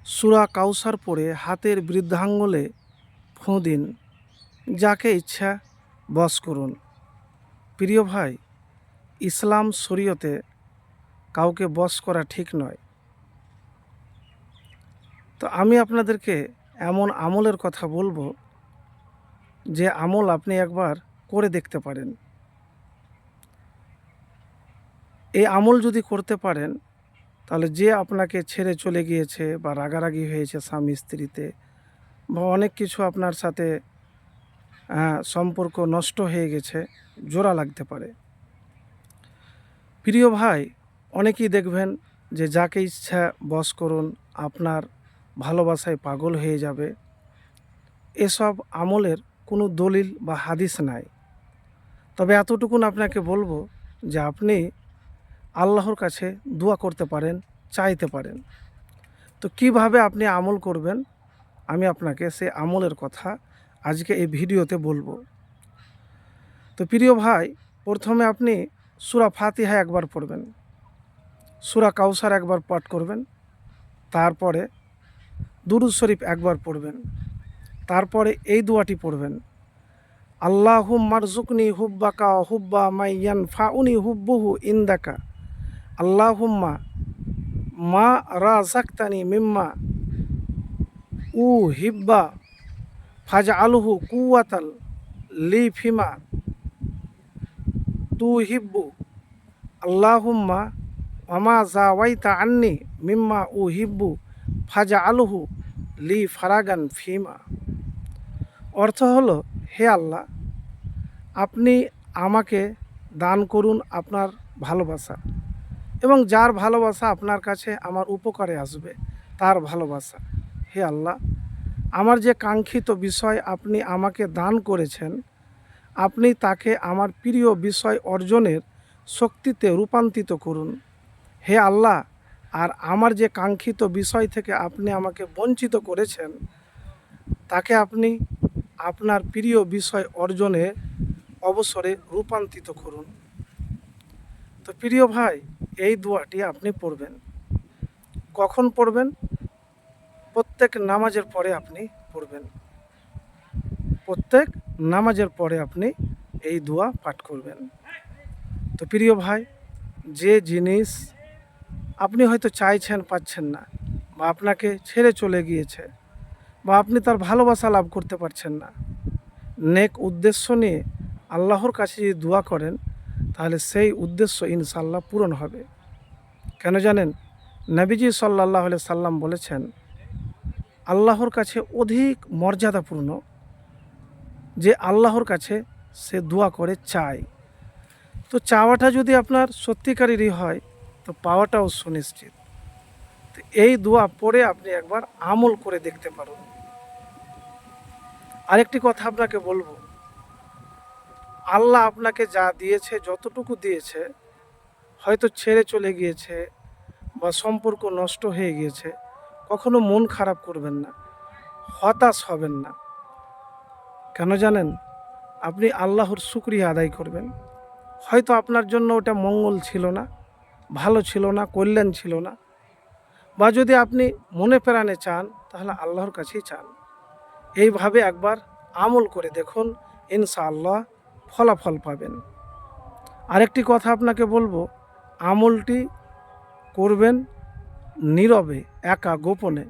সূরা কাউসার পড়ে হাতের বৃদ্ধাঙ্গুলে ফোঁ দিন, যাকে ইচ্ছা বশ করুন। প্রিয় ভাই, ইসলাম শরীয়তে কাউকে বশ করা ঠিক নয়। তো আমি আপনাদেরকে এমন আমলের কথা বলবো যে আমল আপনি একবার করে দেখতে পারেন। এই আমল যদি করতে পারেন তাহলে যে আপনাকে ছেড়ে চলে গিয়েছে বা রাগারাগি হয়েছে স্বামী স্ত্রীতে, বা অনেক কিছু আপনার সাথে সম্পর্ক নষ্ট হয়ে গেছে, জোড়া লাগতে পারে। প্রিয় ভাই, অনেকেই দেখবেন যে যাকে ইচ্ছা বশ করুন, আপনার ভালোবাসায় পাগল হয়ে যাবে। এসব আমলের কোনো দলিল বা হাদিস নাই। তবে এতটুকুন আপনাকে বলবো যে আপনি আল্লাহর কাছে দোয়া করতে পারেন, চাইতে পারেন। তো কিভাবে আপনি আমল করবেন, আমি আপনাকে সেই আমলের কথা আজকে এই ভিডিওতে বলবো। তো প্রিয় ভাই, প্রথমে আপনি সূরা ফাতিহা একবার পড়বেন, সূরা কাউসার একবার পাঠ করবেন, তারপরে দুরূদ শরীফ একবার পড়বেন, তারপরে এই দোয়াটি পড়বেন, আল্লাহুম্মা রযুকনি হুব্বাকা ওয়া হুব্বা মান ইয়ানফাউনি হুব্বুহু ইনদাকা, আল্লাহুম্মা মা রাযাকতানি মিম্মা উহিব্বা ফাজআলহু কুওয়াতাল লি ফিমা তুহিব্বু, আল্লাহুম্মা ওয়ামা যাওয়াইতা আন্নি মিম্মা উহিব্বু ফাজআলহু লি ফারাগান ফিমা। অর্থ হলো, হে আল্লাহ, আপনি আমাকে দান করুন আপনার ভালোবাসা, এবং যার ভালোবাসা আপনার কাছে আমার উপকারে আসবে তার ভালোবাসা। হে আল্লাহ, আমার যে কাঙ্ক্ষিত বিষয় আপনি আমাকে দান করেছেন, আপনি তাকে আমার প্রিয় বিষয় অর্জনের শক্তিতে রূপান্তরিত করুন। হে আল্লাহ, আর আমার যে কাঙ্ক্ষিত বিষয় থেকে আপনি আমাকে বঞ্চিত করেছেন, তাকে আপনি আপনার প্রিয় বিষয় অর্জনে অবসরে রূপান্তরিত করুন। তো প্রিয় ভাই, এই দোয়াটি আপনি পড়বেন। কখন পড়বেন? প্রত্যেক নামাজের পরে আপনি পড়বেন। প্রত্যেক নামাজের পরে আপনি এই দোয়া পাঠ করবেন। তো প্রিয় ভাই, যে জিনিস আপনি হয়তো চাইছেন পাচ্ছেন না, বা আপনাকে ছেড়ে চলে গিয়েছে, বা আপনি তার ভালোবাসা লাভ করতে পারছেন না, নেক উদ্দেশ্য নিয়ে আল্লাহর কাছে যদি দোয়া করেন, তাহলে সেই উদ্দেশ্য ইনশাআল্লাহ পূরণ হবে। কেন জানেন? নবীজি সাল্লাল্লাহু আলাইহি সাল্লাম বলেছেন, আল্লাহর কাছে অধিক মর্যাদাপূর্ণ যে আল্লাহর কাছে সে দোয়া করে চায়। তো চাওয়াটা যদি আপনার সত্যিকারেরই হয়, তো পাওয়াটাও সুনিশ্চিত। তো এই দোয়া পড়ে আপনি একবার আমল করে দেখতে পারুন। আরেকটি কথা আপনাকে বলবো, আল্লাহ আপনাকে যা দিয়েছে, যতটুকু দিয়েছে, হয়তো ছেড়ে চলে গিয়েছে বা সম্পর্ক নষ্ট হয়ে গিয়েছে, কখনো মন খারাপ করবেন না, হতাশ হবেন না। কেন জানেন? আপনি আল্লাহর শুকরিয়া আদায় করবেন। হয়তো আপনার জন্য ওটা মঙ্গল ছিল না, ভালো ছিল না, কল্যাণ ছিল না, বা যদি আপনি মনে প্রাণে চান, তাহলে আল্লাহর কাছেই চান। এইভাবে একবার আমল করে দেখুন, ইনশাআল্লাহ ফলাফল পাবেন। আরেকটি কথা আপনাকে বলবো, আমলটি করবেন নীরবে, একা, গোপনে।